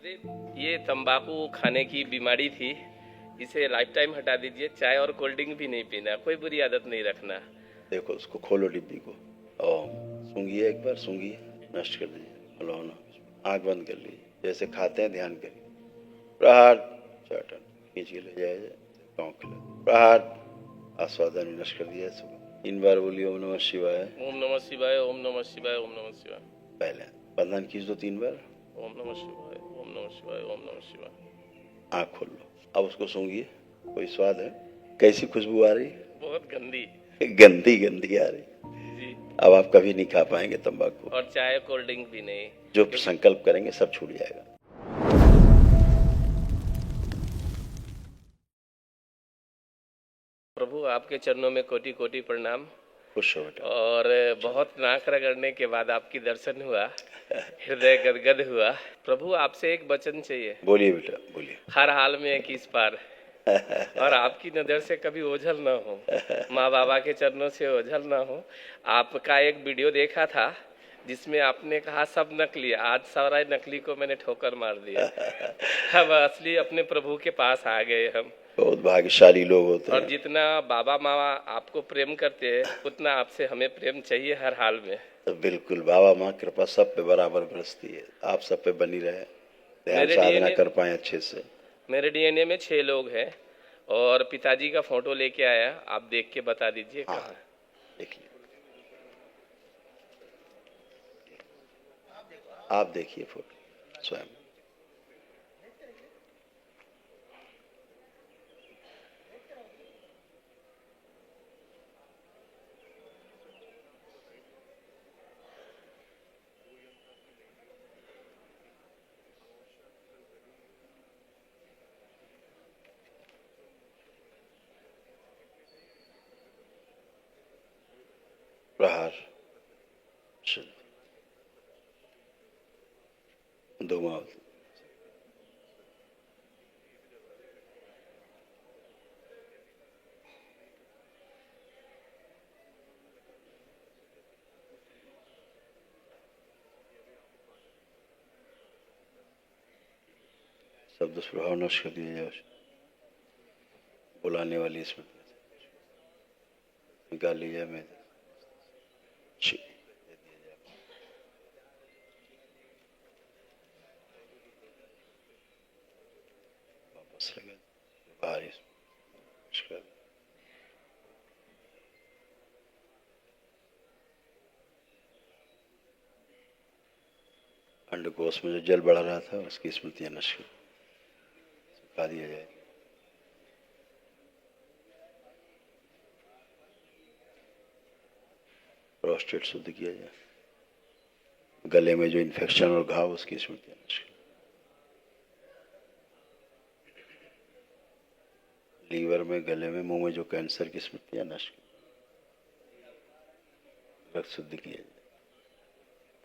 ये तंबाकू खाने की बीमारी थी, इसे लाइफ टाइम हटा दीजिए। चाय और कोल्ड ड्रिंक भी नहीं पीना, कोई बुरी आदत नहीं रखना। देखो उसको खोलो डिब्बी को और सूंघिए, एक बार सूंघिए, नष्ट कर दीजिए। हलो ना, आँख बंद कर लीजिए, जैसे खाते हैं ध्यान करिए। प्रहार चाटन खींच के ले जाए, गाँव खिला प्रहार आस्वादन नष्ट कर दिया। सुबह 3 बार बोलिए ओम नमः शिवाय। ओम नमः शिवाय, ओम नमः शिवाय, ओम नमः शिवाय। पहले बंधन खींच दो 3 बार। ओम नमः शिवाय, ओम नमः शिवाय, ओम नमः शिवाय। आँख खोल लो, अब उसको सूंघिए। कोई स्वाद है? कैसी खुशबू आ रही? बहुत गंदी। गंदी गंदी आ रही। जी। अब आप कभी नहीं खा पाएंगे तंबाकू, और चाय कोल्ड ड्रिंक भी नहीं। जो संकल्प करेंगे सब छूट जाएगा। प्रभु आपके चरणों में कोटि कोटि प्रणाम। खुश हो बेटा। और बहुत नाक रगड़ने के बाद आपकी दर्शन हुआ, हृदय गदगद हुआ। प्रभु आपसे एक वचन चाहिए। बोलिए बेटा, बोलिए। हर हाल में एक इस पार और आपकी नज़र से कभी ओझल ना हो, माँ बाबा के चरणों से ओझल ना हो। आपका एक वीडियो देखा था जिसमें आपने कहा सब नकली, आज सारा नकली को मैंने ठोकर मार दिया। अब असली अपने प्रभु के पास आ गए हम। बहुत भाग्यशाली लोग होते और हैं। जितना बाबा माँ आपको प्रेम करते हैं, उतना आपसे हमें प्रेम चाहिए हर हाल में। तो बिल्कुल बाबा माँ कृपा सब पे बराबर बरसती है, आप सब पे बनी रहे, ध्यान मेरे साधना डीएनए कर पाए अच्छे से। मेरे डीएनए में 6 लोग हैं और पिताजी का फोटो लेके आया, आप देख के बता दीजिए हाँ, कहाँ। देखिए, आप देखिए फोटो स्वयं। प्रहार धुआं सब दुष्प्रभाव नष्ट कर दिया जाए। बुलाने वाली स्मृति निकाल ली जाए। मैं वापस लगा बाहर अंडकोश में जो जल बढ़ा रहा था उसकी स्मृतियां नष्ट सुखा दिया जाए। प्रोस्टेट शुद्ध किया जाए। गले में जो इन्फेक्शन और घाव उसकी स्मृतियां नष्ट। लीवर में, गले में, मुंह में जो कैंसर की स्मृतियां नष्ट। रक्त शुद्ध किया जाए।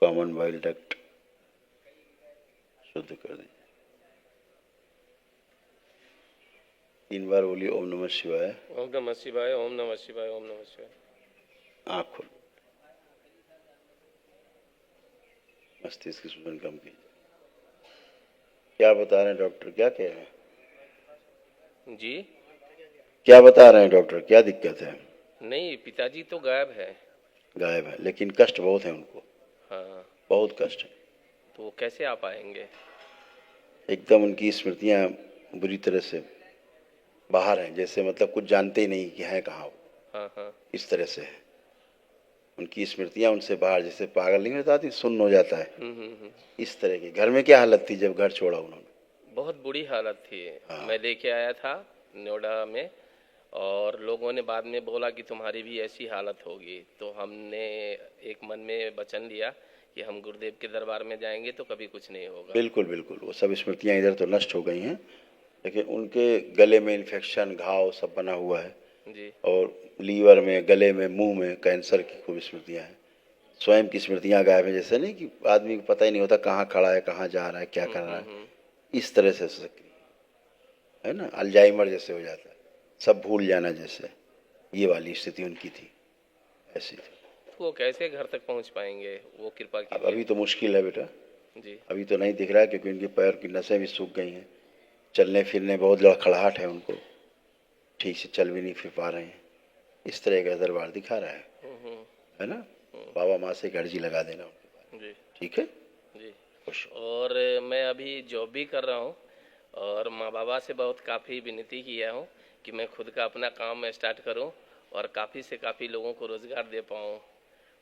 कॉमन बाइल डक्ट शुद्ध कर दीजिए। 3 बार बोलिए ओम नमः शिवाय। ओम नमः शिवाय, ओम नमः शिवाय, ओम नमः शिवाय। आँख खोलो, मस्तिष्क की सुजन कम कीजिए। क्या बता रहे हैं डॉक्टर, क्या कह रहे हैं जी? क्या बता रहे हैं डॉक्टर, क्या दिक्कत है? नहीं, पिताजी तो गायब है। गायब है, लेकिन कष्ट बहुत है उनको। हाँ, बहुत कष्ट है। तो वो कैसे आ पाएंगे? एकदम उनकी स्मृतियां बुरी तरह से बाहर हैं, जैसे मतलब कुछ जानते ही नहीं कि हैं कहाँ वो। हाँ हाँ। इस तरह से है उनकी स्मृतियां, उनसे बाहर, जैसे पागल नहीं होता, सुन्न हो जाता है। इस तरह की। घर में क्या हालत थी जब घर छोड़ा उन्होंने? बहुत बुरी हालत थी। हाँ। मैं लेके आया था नोएडा में और लोगों ने बाद में बोला कि तुम्हारी भी ऐसी हालत होगी, तो हमने एक मन में वचन लिया कि हम गुरुदेव के दरबार में जाएंगे तो कभी कुछ नहीं होगा। बिल्कुल बिल्कुल, वो सब स्मृतियां इधर तो नष्ट हो गई हैं, लेकिन उनके गले में इन्फेक्शन, घाव सब बना हुआ है जी। और लीवर में, गले में, मुंह में कैंसर की खूब स्मृतियां हैं। स्वयं की स्मृतियां गायब है, जैसे नहीं कि आदमी को पता ही नहीं होता कहाँ खड़ा है, कहाँ जा रहा है, क्या कर रहा है। इस तरह से सक्रिय है ना, अल्जाइमर जैसे हो जाता है, सब भूल जाना जैसे, ये वाली स्थिति उनकी थी, ऐसी थी। तो वो कैसे घर तक पहुंच पाएंगे? वो कृपा अब कीजिए। अभी तो मुश्किल है बेटा, जी अभी तो नहीं दिख रहा है क्योंकि उनके पैर की नसें भी सूख गई हैं, चलने फिरने बहुत लड़खड़ाहट है उनको, ठीक से चल भी नहीं फिर पा रहे हैं। इस तरह का दरबार दिखा रहा है ना। बाबा माँ से एक अर्जी लगा देना उनके पास, जी ठीक है। जी। खुश हो। और मैं अभी जॉब भी कर रहा हूँ और माँ बाबा से बहुत काफ़ी विनती किया हूँ कि मैं खुद का अपना काम स्टार्ट करूँ और काफ़ी से काफ़ी लोगों को रोज़गार दे पाऊँ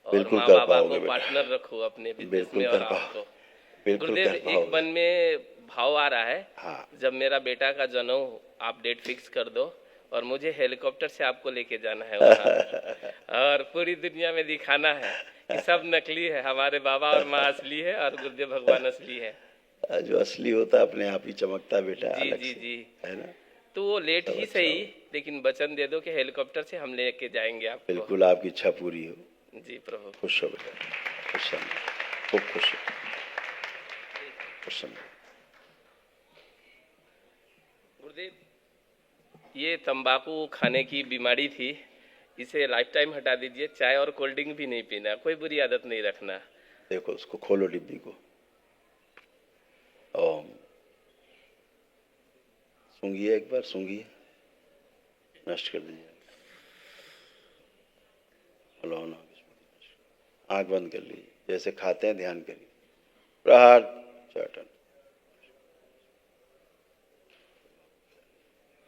और बिल्कुल माँ कर बाबा पाओगे को बेटा, पार्टनर रखूँ अपने बिजनेस बिल्कुल में कर और पाओ, आपको। बिल्कुल गुरुदेव, कर एक मन पाओगे। में भाव आ रहा है, हाँ जब मेरा बेटा का जन्म हो, आप डेट फिक्स कर दो और मुझे हेलीकॉप्टर से आपको लेके जाना है वहाँ और पूरी दुनिया में दिखाना है कि सब नकली है, हमारे बाबा और माँ असली है और गुरुदेव भगवान असली है। जो असली होता है अपने आप ही चमकता है बेटा, जी अलग जी से, जी। है ना। तो वो लेट सब ही अच्छा सही, हो, लेकिन वचन दे दो कि हेलीकॉप्टर से हम लेके जाएंगे आपको। बिल्कुल आपकी इच्छा पूरी हो। जी प्रभु। खुश हो बेटा, खुश रहना, खूब खुश हो, खुश रहना। गुरुदेव, ये तंबाकू खाने की बीमारी थी, इसे लाइफ टाइम हटा दीजिए। चाय और कोल्ड ड्रिंक भी नहीं पीना, कोई बुरी आदत नहीं रखना। देखो उसको खोलो डिब्बी को, ओम सूंघिए, एक बार सूंघिए, नष्ट कर दीजिए। हलो ना, आंख बंद कर लीजिए, जैसे खाते हैं ध्यान करिए। प्रहार चाटन,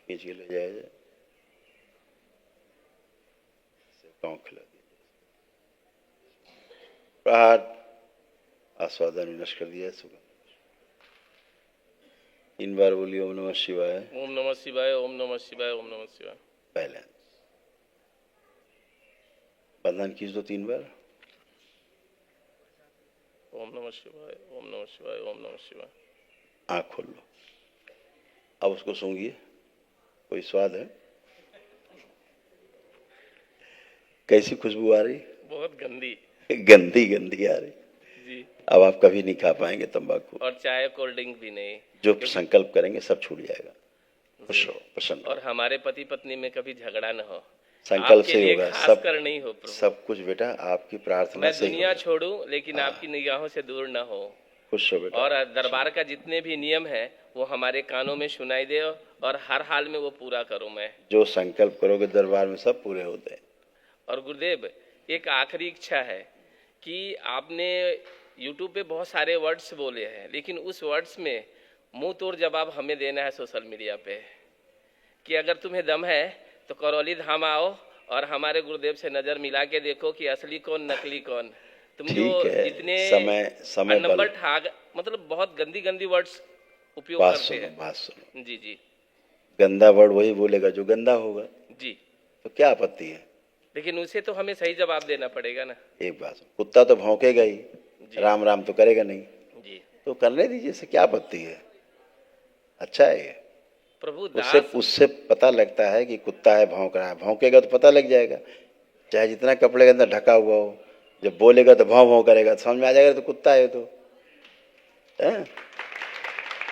खींच के ले जाए, पाँव खिला दीजिए। प्रहार आस्वादन विनष्ट कर दिया। सुगंध 3 बार बोलिए ओम नमः शिवाय। ओम नमः शिवाय, ओम नमः शिवाय, ओम नमः शिवाय। बैलेंस, बंधन खींच दो 3 बार। ओम नमः शिवाय, ओम नमः शिवाय, ओम नमः शिवाय। आँख खोल लो, अब उसको सूंघिए। कोई स्वाद है? कैसी खुशबू आ रही? बहुत गंदी। गंदी गंदी आ रही। जी। अब आप कभी नहीं खा पाएंगे तंबाकू। और चाय कोल्ड ड्रिंक भी नहीं। जो संकल्प करेंगे सब छूट जाएगा। खुश हो, प्रसन्न और हो। हमारे पति पत्नी में कभी झगड़ा न हो, संकल्प आपके से ही लिए होगा खास सब, कर नहीं हो प्रभु। सब कुछ बेटा आपकी प्रार्थना मैं से ही दुनिया होगा। छोड़ूं लेकिन आपकी निगाहों से दूर न हो। खुश हो बेटा। और दरबार का जितने भी नियम है वो हमारे कानों में सुनाई दे और हर हाल में वो पूरा करूं मैं। जो संकल्प करोगे दरबार में सब पूरे होते हैं। और गुरुदेव, एक आखिरी इच्छा है कि आपने YouTube पे बहुत सारे वर्ड्स बोले हैं, लेकिन उस वर्ड्स में मुंह तोड़ जवाब हमें देना है सोशल मीडिया पे कि अगर तुम्हें दम है तो करौली धाम आओ और हमारे गुरुदेव से नजर मिला के देखो कि असली कौन नकली कौन। तुम जो ठीक है, जितने समय नंबर बल। ठाग, मतलब बहुत गंदी गंदी वर्ड्स उपयोग बात करते सुनो, हैं। बात सुनो। जी जी गंदा वर्ड वही बोलेगा जो गंदा होगा, जी। तो क्या आपत्ति है? लेकिन उसे तो हमें सही जवाब देना पड़ेगा ना। एक बात सुनो, कुत्ता तो भौंकेगा ही, जी। राम राम तो करेगा नहीं, जी तो करने दीजिए, इससे क्या आपत्ति है? अच्छा है ये। प्रभु उससे दास। उससे पता लगता है कि कुत्ता है, भौंक रहा है, भौंकेगा तो पता लग जाएगा, चाहे जितना कपड़े के अंदर ढका हुआ हो। जब बोलेगा तो भौं भौं करेगा तो समझ में आ जाएगा तो कुत्ता है तो है?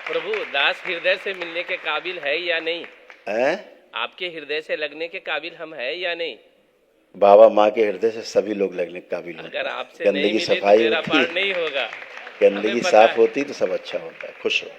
प्रभु दास हृदय से मिलने के काबिल है या नहीं? हैं? आपके हृदय से लगने के काबिल हम है या नहीं? बाबा माँ के हृदय से सभी लोग लगने के काबिल होते अगर हैं। आपसे नहीं गंदगी मिले तो सफाई मेरा होती पार है, नहीं होगा। गंदगी हमें पता साफ है। होती तो सब अच्छा होता है। खुश हो।